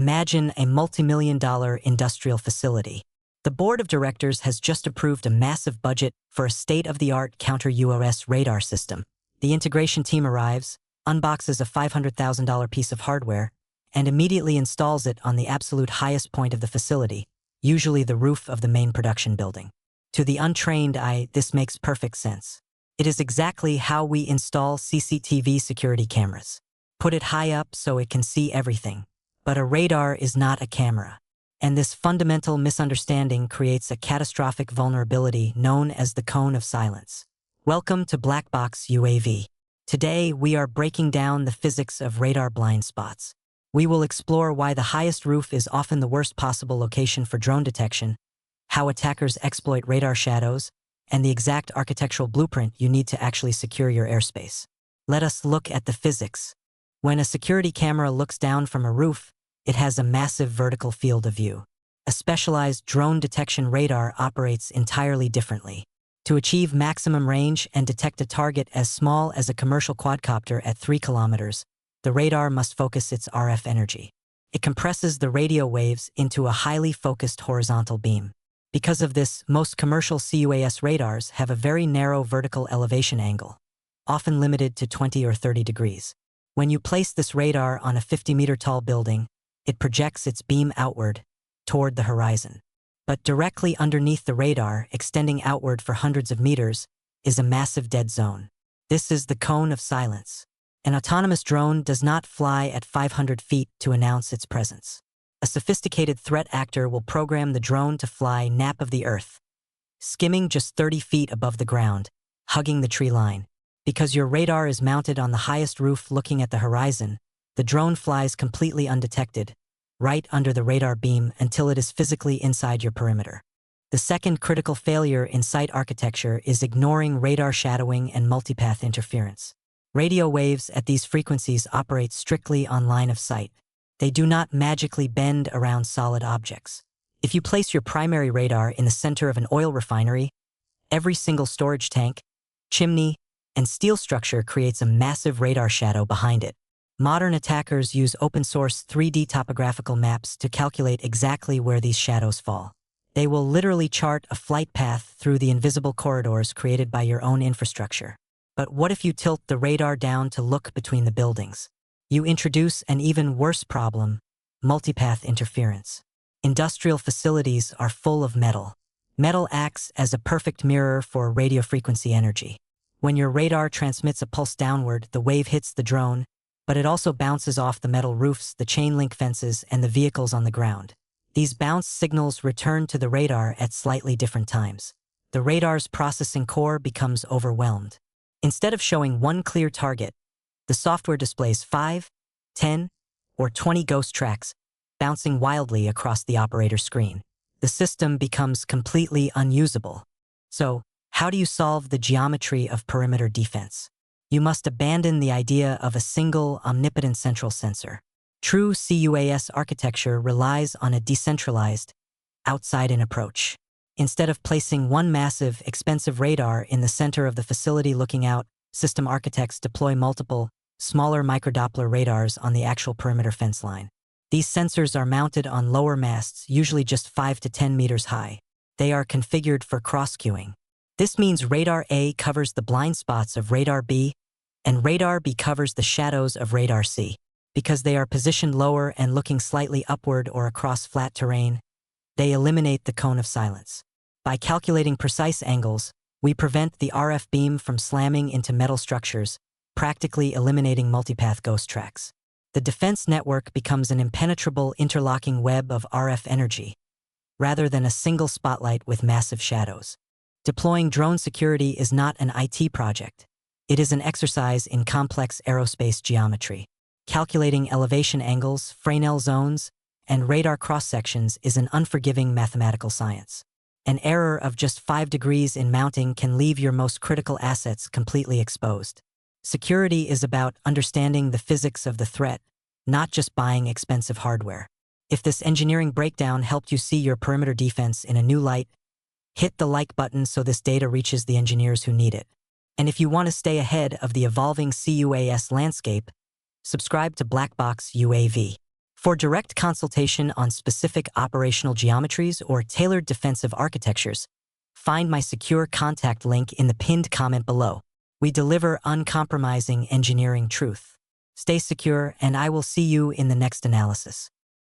Imagine a multi-million-dollar industrial facility. The board of directors has just approved a massive budget for a state-of-the-art counter-UAS radar system. The integration team arrives, unboxes a $500,000 piece of hardware, and immediately installs it on the absolute highest point of the facility, usually the roof of the main production building. To the untrained eye, this makes perfect sense. It is exactly how we install CCTV security cameras. Put it high up so it can see everything. But a radar is not a camera. And this fundamental misunderstanding creates a catastrophic vulnerability known as the cone of silence. Welcome to BlackBox UAV. Today, we are breaking down the physics of radar blind spots. We will explore why the highest roof is often the worst possible location for drone detection, how attackers exploit radar shadows, and the exact architectural blueprint you need to actually secure your airspace. Let us look at the physics. When a security camera looks down from a roof, it has a massive vertical field of view. A specialized drone detection radar operates entirely differently. To achieve maximum range and detect a target as small as a commercial quadcopter at 3 kilometers, the radar must focus its RF energy. It compresses the radio waves into a highly focused horizontal beam. Because of this, most commercial C-UAS radars have a very narrow vertical elevation angle, often limited to 20 or 30 degrees. When you place this radar on a 50-meter tall building, it projects its beam outward, toward the horizon. But directly underneath the radar, extending outward for hundreds of meters, is a massive dead zone. This is the cone of silence. An autonomous drone does not fly at 500 feet to announce its presence. A sophisticated threat actor will program the drone to fly nap of the earth, skimming just 30 feet above the ground, hugging the tree line. Because your radar is mounted on the highest roof looking at the horizon, the drone flies completely undetected, right under the radar beam until it is physically inside your perimeter. The second critical failure in site architecture is ignoring radar shadowing and multipath interference. Radio waves at these frequencies operate strictly on line of sight. They do not magically bend around solid objects. If you place your primary radar in the center of an oil refinery, every single storage tank, chimney, and steel structure creates a massive radar shadow behind it. Modern attackers use open-source 3D topographical maps to calculate exactly where these shadows fall. They will literally chart a flight path through the invisible corridors created by your own infrastructure. But what if you tilt the radar down to look between the buildings? You introduce an even worse problem: multipath interference. Industrial facilities are full of metal. Metal acts as a perfect mirror for radio frequency energy. When your radar transmits a pulse downward, the wave hits the drone, but it also bounces off the metal roofs, the chain link fences, and the vehicles on the ground. These bounce signals return to the radar at slightly different times. The radar's processing core becomes overwhelmed. Instead of showing one clear target, the software displays 5, 10, or 20 ghost tracks, bouncing wildly across the operator's screen. The system becomes completely unusable. So, how do you solve the geometry of perimeter defense? You must abandon the idea of a single, omnipotent central sensor. True C-UAS architecture relies on a decentralized, outside-in approach. Instead of placing one massive, expensive radar in the center of the facility looking out, system architects deploy multiple, smaller Micro-Doppler radars on the actual perimeter fence line. These sensors are mounted on lower masts, usually just 5 to 10 meters high. They are configured for cross-cueing. This means radar A covers the blind spots of radar B, and radar B covers the shadows of radar C. Because they are positioned lower and looking slightly upward or across flat terrain, they eliminate the cone of silence. By calculating precise angles, we prevent the RF beam from slamming into metal structures, practically eliminating multipath ghost tracks. The defense network becomes an impenetrable interlocking web of RF energy, rather than a single spotlight with massive shadows. Deploying drone security is not an IT project. It is an exercise in complex aerospace geometry. Calculating elevation angles, Fresnel zones, and radar cross-sections is an unforgiving mathematical science. An error of just 5 degrees in mounting can leave your most critical assets completely exposed. Security is about understanding the physics of the threat, not just buying expensive hardware. If this engineering breakdown helped you see your perimeter defense in a new light, hit the like button so this data reaches the engineers who need it. And if you want to stay ahead of the evolving C-UAS landscape, subscribe to BlackBox UAV. For direct consultation on specific operational geometries or tailored defensive architectures, find my secure contact link in the pinned comment below. We deliver uncompromising engineering truth. Stay secure, and I will see you in the next analysis.